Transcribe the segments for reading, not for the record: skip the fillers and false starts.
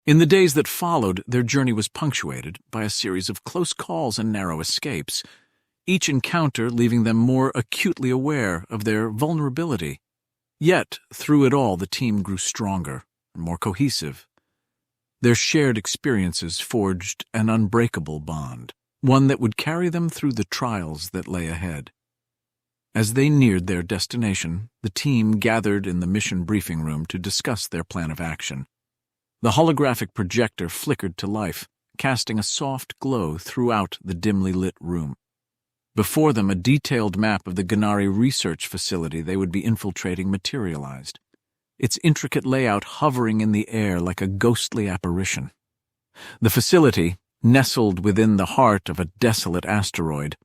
In the days that followed, their journey was punctuated by a series of close calls and narrow escapes, each encounter leaving them more acutely aware of their vulnerability. Yet, through it all, the team grew stronger and more cohesive. Their shared experiences forged an unbreakable bond, one that would carry them through the trials that lay ahead. As they neared their destination, the team gathered in the mission briefing room to discuss their plan of action. The holographic projector flickered to life, casting a soft glow throughout the dimly lit room. Before them, a detailed map of the Ganari research facility they would be infiltrating materialized, its intricate layout hovering in the air like a ghostly apparition. The facility, nestled within the heart of a desolate asteroid,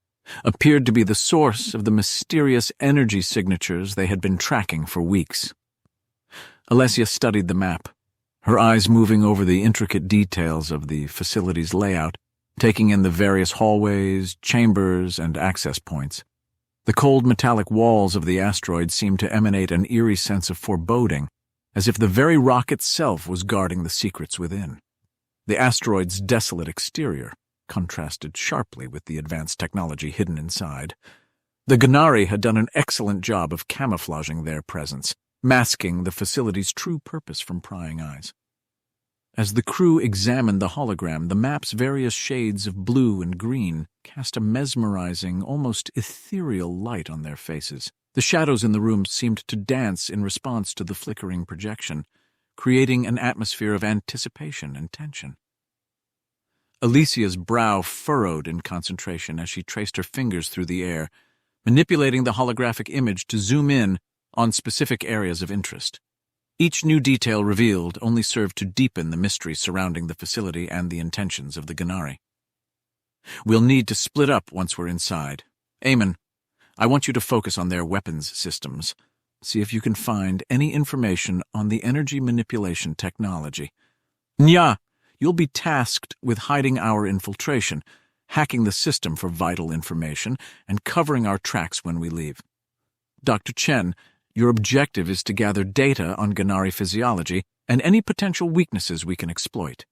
appeared to be the source of the mysterious energy signatures they had been tracking for weeks. Alessia studied the map, her eyes moving over the intricate details of the facility's layout, taking in the various hallways, chambers, and access points. The cold metallic walls of the asteroid seemed to emanate an eerie sense of foreboding, as if the very rock itself was guarding the secrets within. The asteroid's desolate exterior contrasted sharply with the advanced technology hidden inside. The Ganari had done an excellent job of camouflaging their presence, masking the facility's true purpose from prying eyes. As the crew examined the hologram, the map's various shades of blue and green cast a mesmerizing, almost ethereal light on their faces. The shadows in the room seemed to dance in response to the flickering projection, creating an atmosphere of anticipation and tension. Alicia's brow furrowed in concentration as she traced her fingers through the air, manipulating the holographic image to zoom in on specific areas of interest. Each new detail revealed only served to deepen the mystery surrounding the facility and the intentions of the Ganari. "We'll need to split up once we're inside. Eamon, I want you to focus on their weapons systems. See if you can find any information on the energy manipulation technology. Nya, you'll be tasked with hiding our infiltration, hacking the system for vital information, and covering our tracks when we leave. Dr. Chen, your objective is to gather data on Ganari physiology and any potential weaknesses we can exploit."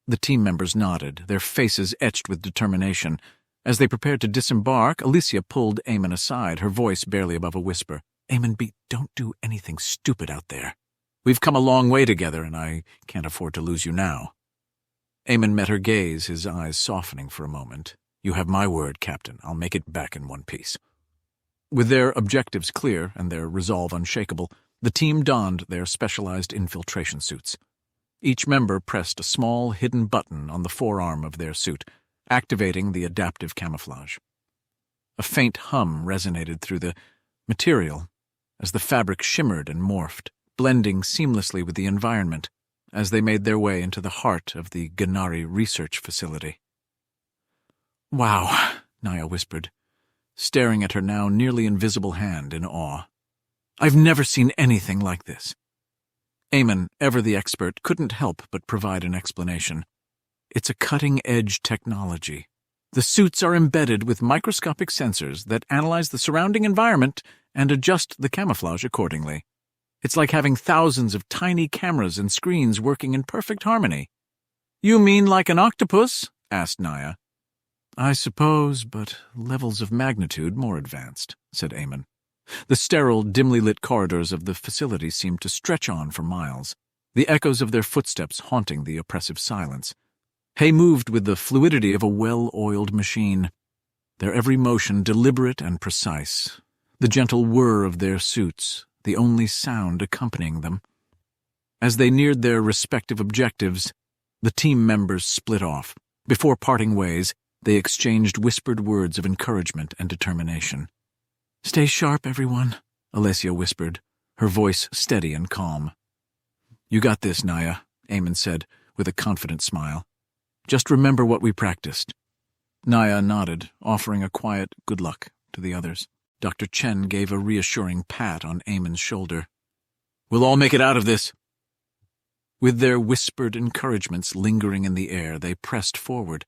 The team members nodded, their faces etched with determination. As they prepared to disembark, Alicia pulled Eamon aside, her voice barely above a whisper. "Eamon, don't do anything stupid out there. We've come a long way together, and I can't afford to lose you now." Eamon met her gaze, his eyes softening for a moment. "You have my word, Captain. I'll make it back in one piece." With their objectives clear and their resolve unshakable, the team donned their specialized infiltration suits. Each member pressed a small hidden button on the forearm of their suit, activating the adaptive camouflage. A faint hum resonated through the material as the fabric shimmered and morphed, blending seamlessly with the environment as they made their way into the heart of the Ganari research facility. "Wow," Naya whispered, staring at her now nearly invisible hand in awe. "I've never seen anything like this." Eamon, ever the expert, couldn't help but provide an explanation. "It's a cutting-edge technology. The suits are embedded with microscopic sensors that analyze the surrounding environment and adjust the camouflage accordingly. It's like having thousands of tiny cameras and screens working in perfect harmony." "You mean like an octopus?" asked Naya. "I suppose, but levels of magnitude more advanced," said Eamon. The sterile, dimly lit corridors of the facility seemed to stretch on for miles, the echoes of their footsteps haunting the oppressive silence. Hay moved with the fluidity of a well-oiled machine, their every motion deliberate and precise, the gentle whir of their suits, the only sound accompanying them. As they neared their respective objectives, the team members split off. Before parting ways, they exchanged whispered words of encouragement and determination. "Stay sharp, everyone," Alessia whispered, her voice steady and calm. "You got this, Naya," Eamon said, with a confident smile. "Just remember what we practiced." Naya nodded, offering a quiet good luck to the others. Dr. Chen gave a reassuring pat on Eamon's shoulder. "We'll all make it out of this." With their whispered encouragements lingering in the air, they pressed forward.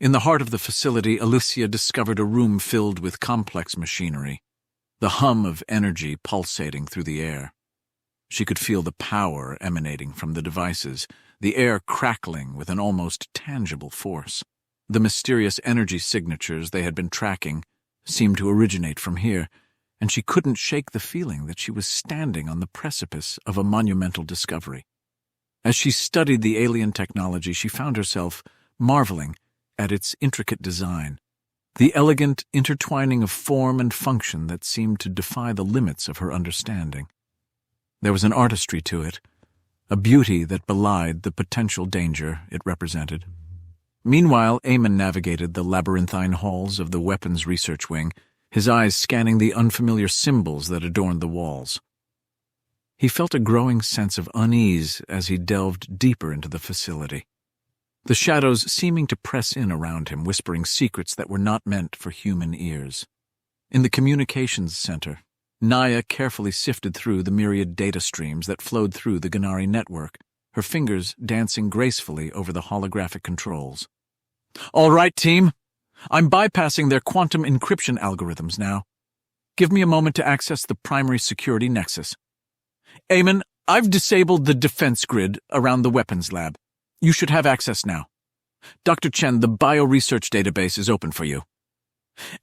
In the heart of the facility, Alicia discovered a room filled with complex machinery, the hum of energy pulsating through the air. She could feel the power emanating from the devices, the air crackling with an almost tangible force. The mysterious energy signatures they had been tracking seemed to originate from here, and she couldn't shake the feeling that she was standing on the precipice of a monumental discovery. As she studied the alien technology, she found herself marveling at its intricate design, the elegant intertwining of form and function that seemed to defy the limits of her understanding. There was an artistry to it, a beauty that belied the potential danger it represented. Meanwhile, Eamon navigated the labyrinthine halls of the weapons research wing, his eyes scanning the unfamiliar symbols that adorned the walls. He felt a growing sense of unease as he delved deeper into the facility, the shadows seeming to press in around him, whispering secrets that were not meant for human ears. In the communications center, Naya carefully sifted through the myriad data streams that flowed through the Gennari network, her fingers dancing gracefully over the holographic controls. "All right, team. I'm bypassing their quantum encryption algorithms now. Give me a moment to access the primary security nexus. Eamon, I've disabled the defense grid around the weapons lab. You should have access now. Dr. Chen, the bioresearch database is open for you."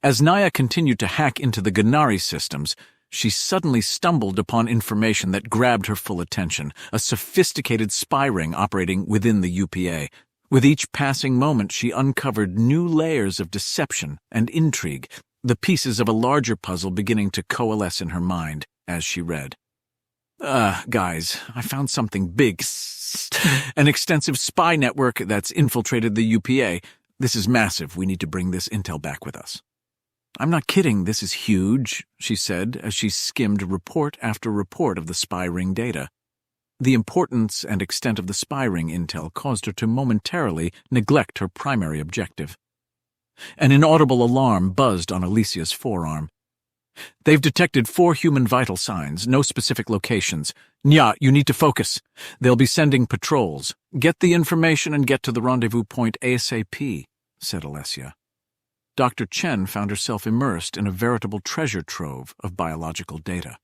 As Naya continued to hack into the Gennari systems, she suddenly stumbled upon information that grabbed her full attention, a sophisticated spy ring operating within the UPA. With each passing moment, she uncovered new layers of deception and intrigue, the pieces of a larger puzzle beginning to coalesce in her mind as she read. Guys, I found something big. An extensive spy network that's infiltrated the UPA. This is massive. We need to bring this intel back with us." "I'm not kidding, this is huge," she said as she skimmed report after report of the spy ring data. The importance and extent of the spy ring intel caused her to momentarily neglect her primary objective. An inaudible alarm buzzed on Alicia's forearm. "They've detected 4 human vital signs, no specific locations. Nya, you need to focus. They'll be sending patrols. Get the information and get to the rendezvous point ASAP," said Alicia. Dr. Chen found herself immersed in a veritable treasure trove of biological data.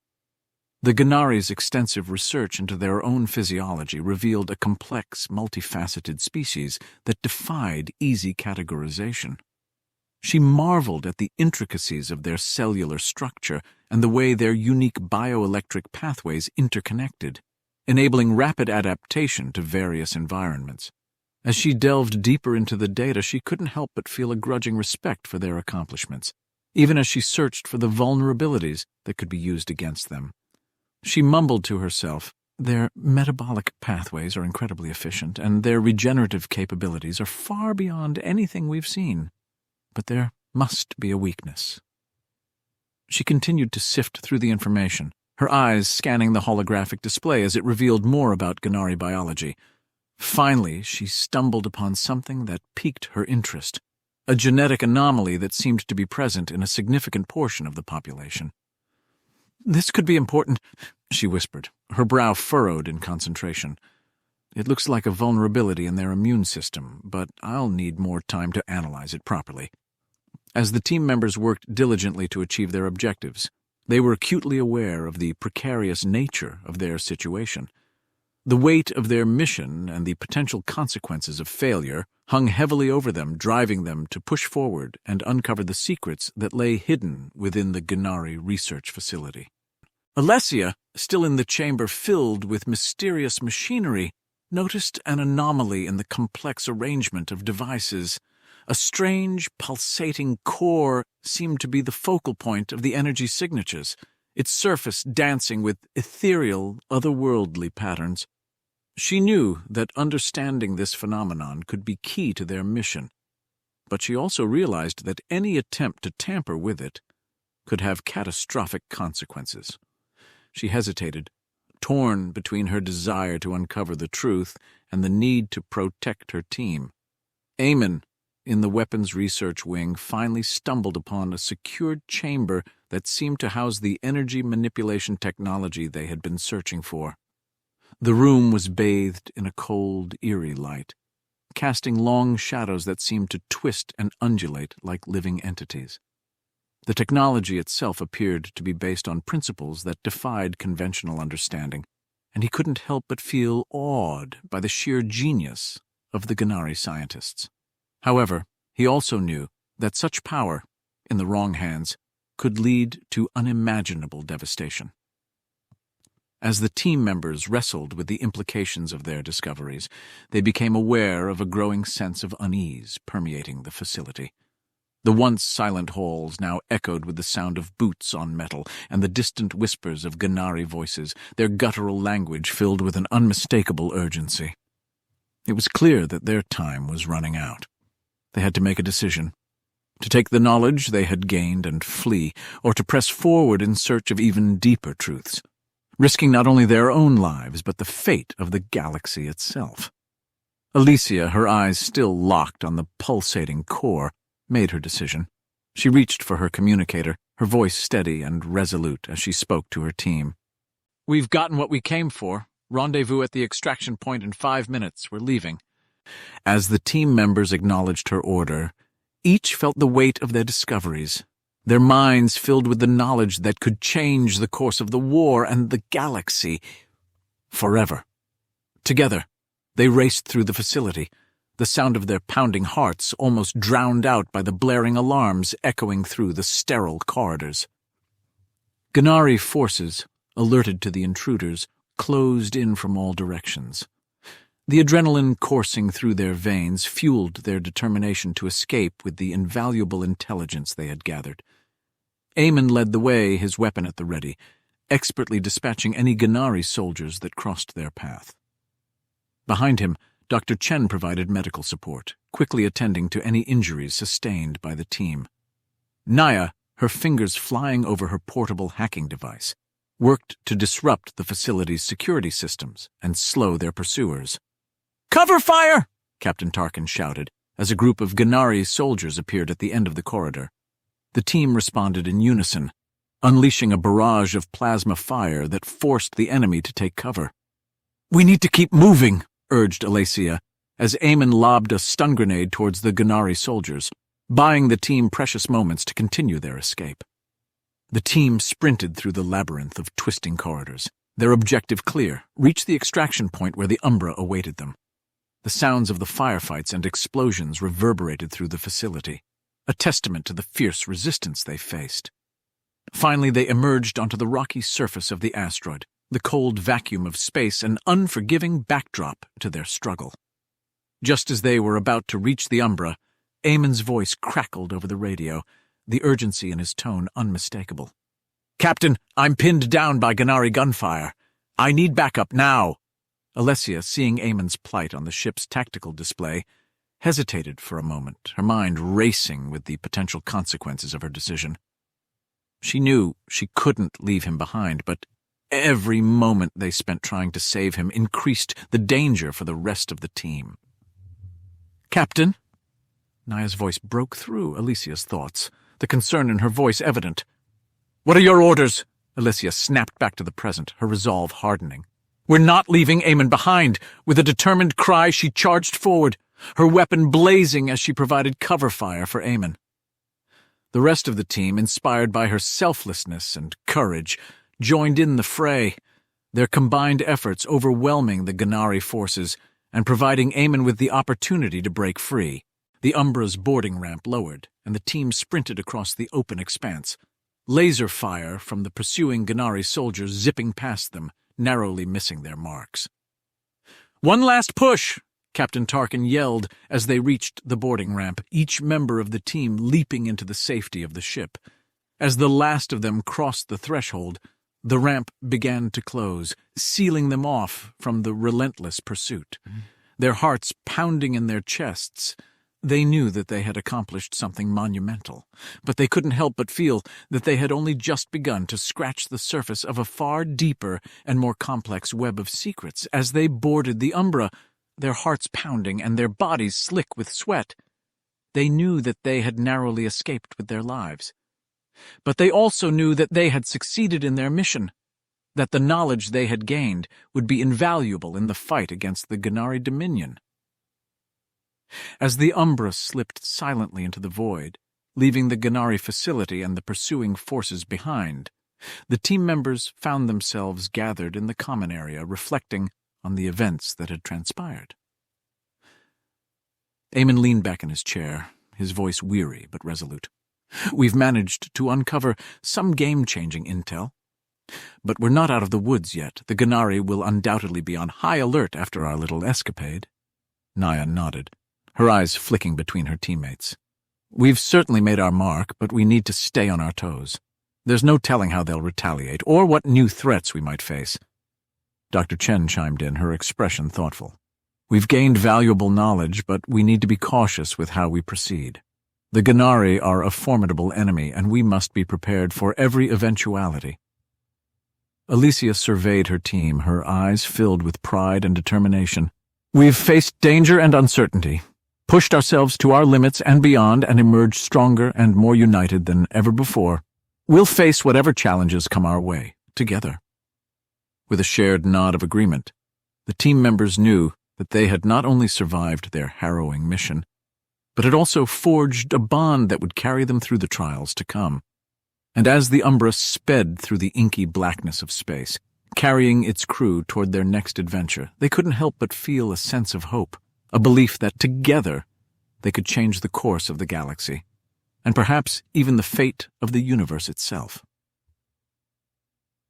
The Gennari's extensive research into their own physiology revealed a complex, multifaceted species that defied easy categorization. She marveled at the intricacies of their cellular structure and the way their unique bioelectric pathways interconnected, enabling rapid adaptation to various environments. As she delved deeper into the data, she couldn't help but feel a grudging respect for their accomplishments, even as she searched for the vulnerabilities that could be used against them. She mumbled to herself, "Their metabolic pathways are incredibly efficient, and their regenerative capabilities are far beyond anything we've seen. But there must be a weakness." She continued to sift through the information, her eyes scanning the holographic display as it revealed more about Gennari biology. Finally, she stumbled upon something that piqued her interest, a genetic anomaly that seemed to be present in a significant portion of the population. "This could be important," she whispered, her brow furrowed in concentration. "It looks like a vulnerability in their immune system, but I'll need more time to analyze it properly." As the team members worked diligently to achieve their objectives, they were acutely aware of the precarious nature of their situation. The weight of their mission and the potential consequences of failure hung heavily over them, driving them to push forward and uncover the secrets that lay hidden within the Gennari research facility. Alessia, still in the chamber filled with mysterious machinery, noticed an anomaly in the complex arrangement of devices. A strange, pulsating core seemed to be the focal point of the energy signatures, its surface dancing with ethereal, otherworldly patterns. She knew that understanding this phenomenon could be key to their mission, but she also realized that any attempt to tamper with it could have catastrophic consequences. She hesitated, torn between her desire to uncover the truth and the need to protect her team. Eamon, in the weapons research wing, finally stumbled upon a secured chamber that seemed to house the energy manipulation technology they had been searching for. The room was bathed in a cold, eerie light, casting long shadows that seemed to twist and undulate like living entities. The technology itself appeared to be based on principles that defied conventional understanding, and he couldn't help but feel awed by the sheer genius of the Gennari scientists. However, he also knew that such power, in the wrong hands, could lead to unimaginable devastation. As the team members wrestled with the implications of their discoveries, they became aware of a growing sense of unease permeating the facility. The once silent halls now echoed with the sound of boots on metal and the distant whispers of Gennari voices, their guttural language filled with an unmistakable urgency. It was clear that their time was running out. They had to make a decision: to take the knowledge they had gained and flee, or to press forward in search of even deeper truths, risking not only their own lives but the fate of the galaxy itself. Alicia, her eyes still locked on the pulsating core, made her decision. She reached for her communicator, her voice steady and resolute as she spoke to her team. "We've gotten what we came for. Rendezvous at the extraction point in 5 minutes. We're leaving." As the team members acknowledged her order, each felt the weight of their discoveries, their minds filled with the knowledge that could change the course of the war and the galaxy forever. Together, they raced through the facility, the sound of their pounding hearts almost drowned out by the blaring alarms echoing through the sterile corridors. Gennari forces, alerted to the intruders, closed in from all directions. The adrenaline coursing through their veins fueled their determination to escape with the invaluable intelligence they had gathered. Eamon led the way, his weapon at the ready, expertly dispatching any Gennari soldiers that crossed their path. Behind him, Dr. Chen provided medical support, quickly attending to any injuries sustained by the team. Naya, her fingers flying over her portable hacking device, worked to disrupt the facility's security systems and slow their pursuers. "Cover fire!" Captain Tarkin shouted, as a group of Gennari soldiers appeared at the end of the corridor. The team responded in unison, unleashing a barrage of plasma fire that forced the enemy to take cover. "We need to keep moving," urged Alicia, as Eamon lobbed a stun grenade towards the Gennari soldiers, buying the team precious moments to continue their escape. The team sprinted through the labyrinth of twisting corridors, their objective clear, reached the extraction point where the Umbra awaited them. The sounds of the firefights and explosions reverberated through the facility, a testament to the fierce resistance they faced. Finally, they emerged onto the rocky surface of the asteroid, the cold vacuum of space an unforgiving backdrop to their struggle. Just as they were about to reach the Umbra, Eamon's voice crackled over the radio, the urgency in his tone unmistakable. "Captain, I'm pinned down by Gennari gunfire. I need backup now." Alicia, seeing Eamon's plight on the ship's tactical display, hesitated for a moment, her mind racing with the potential consequences of her decision. She knew she couldn't leave him behind, but every moment they spent trying to save him increased the danger for the rest of the team. "Captain?" Naya's voice broke through Alicia's thoughts, the concern in her voice evident. "What are your orders?" Alicia snapped back to the present, her resolve hardening. "We're not leaving Eamon behind." With a determined cry, she charged forward, her weapon blazing as she provided cover fire for Eamon. The rest of the team, inspired by her selflessness and courage, joined in the fray, their combined efforts overwhelming the Gennari forces and providing Eamon with the opportunity to break free. The Umbra's boarding ramp lowered, and the team sprinted across the open expanse, laser fire from the pursuing Gennari soldiers zipping past them, narrowly missing their marks. "One last push!" Captain Tarkin yelled as they reached the boarding ramp, each member of the team leaping into the safety of the ship. As the last of them crossed the threshold, the ramp began to close, sealing them off from the relentless pursuit. Their hearts pounding in their chests, they knew that they had accomplished something monumental, but they couldn't help but feel that they had only just begun to scratch the surface of a far deeper and more complex web of secrets. As they boarded the Umbra, their hearts pounding and their bodies slick with sweat, they knew that they had narrowly escaped with their lives. But they also knew that they had succeeded in their mission, that the knowledge they had gained would be invaluable in the fight against the Gennari Dominion. As the Umbra slipped silently into the void, leaving the Gennari facility and the pursuing forces behind, The team members found themselves gathered in the common area, reflecting on the events that had transpired. Eamon leaned back in his chair, his voice weary but resolute. "We've managed to uncover some game-changing intel. But we're not out of the woods yet. The Gennari will undoubtedly be on high alert after our little escapade." Naya nodded, her eyes flicking between her teammates. "We've certainly made our mark, but we need to stay on our toes. There's no telling how they'll retaliate, or what new threats we might face." Dr. Chen chimed in, her expression thoughtful. "We've gained valuable knowledge, but we need to be cautious with how we proceed. The Gennari are a formidable enemy, and we must be prepared for every eventuality." Alicia surveyed her team, her eyes filled with pride and determination. "We've faced danger and uncertainty, pushed ourselves to our limits and beyond, and emerged stronger and more united than ever before. We'll face whatever challenges come our way, together." With a shared nod of agreement, the team members knew that they had not only survived their harrowing mission, but had also forged a bond that would carry them through the trials to come. And as the Umbra sped through the inky blackness of space, carrying its crew toward their next adventure, they couldn't help but feel a sense of hope, a belief that together they could change the course of the galaxy, and perhaps even the fate of the universe itself.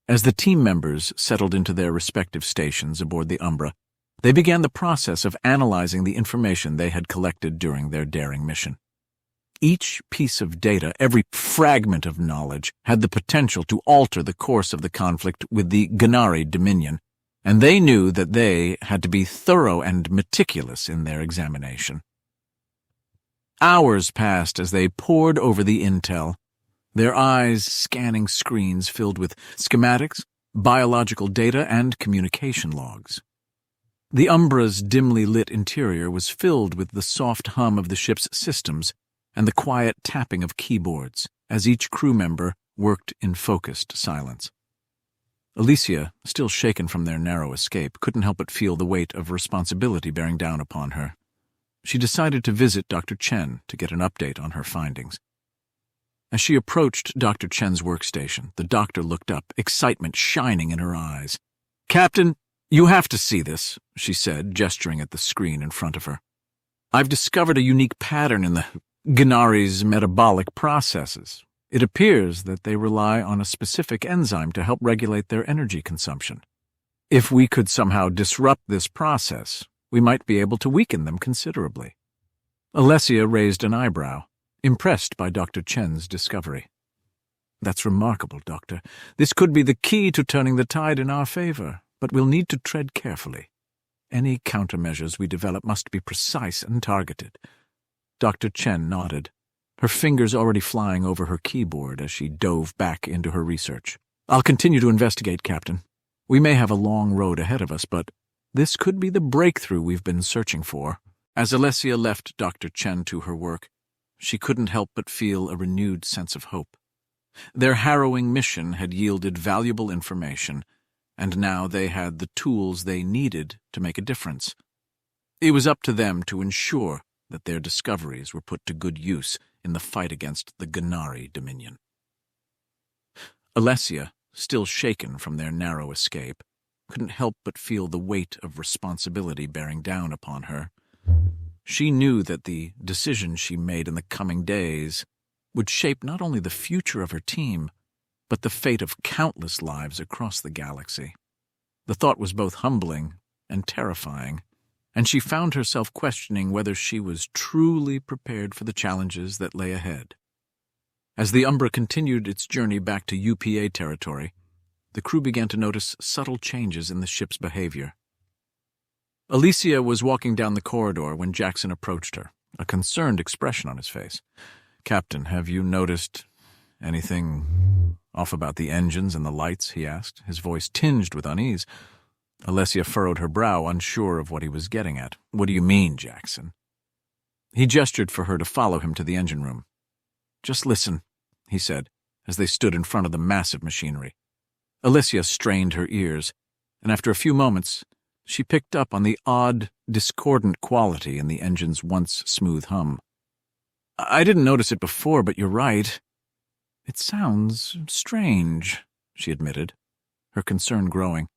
As the team members settled into their respective stations aboard the Umbra, they began the process of analyzing the information they had collected during their daring mission. Each piece of data, every fragment of knowledge, had the potential to alter the course of the conflict with the Gennari Dominion, and they knew that they had to be thorough and meticulous in their examination. Hours passed as they pored over the intel, their eyes scanning screens filled with schematics, biological data, and communication logs. The Umbra's dimly lit interior was filled with the soft hum of the ship's systems and the quiet tapping of keyboards as each crew member worked in focused silence. Alicia, still shaken from their narrow escape, couldn't help but feel the weight of responsibility bearing down upon her. She decided to visit Dr. Chen to get an update on her findings. As she approached Dr. Chen's workstation, the doctor looked up, excitement shining in her eyes. "Captain, you have to see this," she said, gesturing at the screen in front of her. "I've discovered a unique pattern in the Gennari's metabolic processes. It appears that they rely on a specific enzyme to help regulate their energy consumption. If we could somehow disrupt this process, we might be able to weaken them considerably." Alessia raised an eyebrow, impressed by Dr. Chen's discovery. "That's remarkable, Doctor. This could be the key to turning the tide in our favor, but we'll need to tread carefully. Any countermeasures we develop must be precise and targeted." Dr. Chen nodded, her fingers already flying over her keyboard as she dove back into her research. "I'll continue to investigate, Captain. We may have a long road ahead of us, but this could be the breakthrough we've been searching for." As Alessia left Dr. Chen to her work, she couldn't help but feel a renewed sense of hope. Their harrowing mission had yielded valuable information, and now they had the tools they needed to make a difference. It was up to them to ensure that their discoveries were put to good use in the fight against the Gennari Dominion. Alessia, still shaken from their narrow escape, couldn't help but feel the weight of responsibility bearing down upon her. She knew that the decisions she made in the coming days would shape not only the future of her team, but the fate of countless lives across the galaxy. The thought was both humbling and terrifying, and she found herself questioning whether she was truly prepared for the challenges that lay ahead. As the Umbra continued its journey back to UPA territory, the crew began to notice subtle changes in the ship's behavior. Alicia was walking down the corridor when Jackson approached her, a concerned expression on his face. "Captain, have you noticed anything off about the engines and the lights?" he asked, his voice tinged with unease. Alessia furrowed her brow, unsure of what he was getting at. "What do you mean, Jackson?" He gestured for her to follow him to the engine room. "Just listen," he said, as they stood in front of the massive machinery. Alessia strained her ears, and after a few moments, she picked up on the odd, discordant quality in the engine's once smooth hum. "I didn't notice it before, but you're right. It sounds strange." she admitted, her concern growing.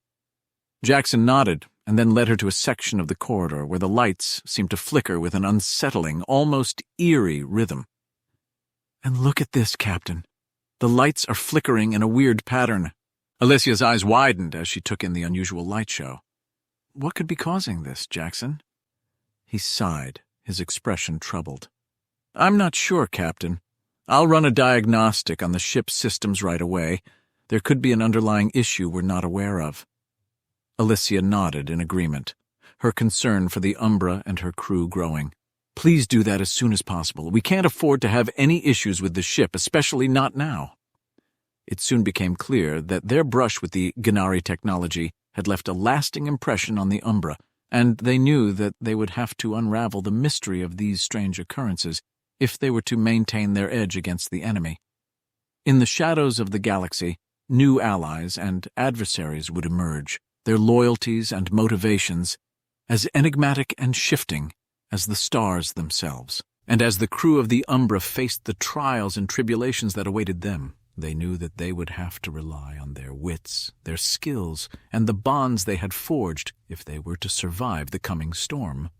Jackson nodded and then led her to a section of the corridor where the lights seemed to flicker with an unsettling, almost eerie rhythm. "And look at this, Captain. The lights are flickering in a weird pattern." Alicia's eyes widened as she took in the unusual light show. "What could be causing this, Jackson?" He sighed, his expression troubled. "I'm not sure, Captain. I'll run a diagnostic on the ship's systems right away. There could be an underlying issue we're not aware of." Alicia nodded in agreement, her concern for the Umbra and her crew growing. "Please do that as soon as possible. We can't afford to have any issues with the ship, especially not now." It soon became clear that their brush with the Gennari technology had left a lasting impression on the Umbra, and they knew that they would have to unravel the mystery of these strange occurrences if they were to maintain their edge against the enemy. In the shadows of the galaxy, new allies and adversaries would emerge, their loyalties and motivations as enigmatic and shifting as the stars themselves. And as the crew of the Umbra faced the trials and tribulations that awaited them, they knew that they would have to rely on their wits, their skills, and the bonds they had forged if they were to survive the coming storm.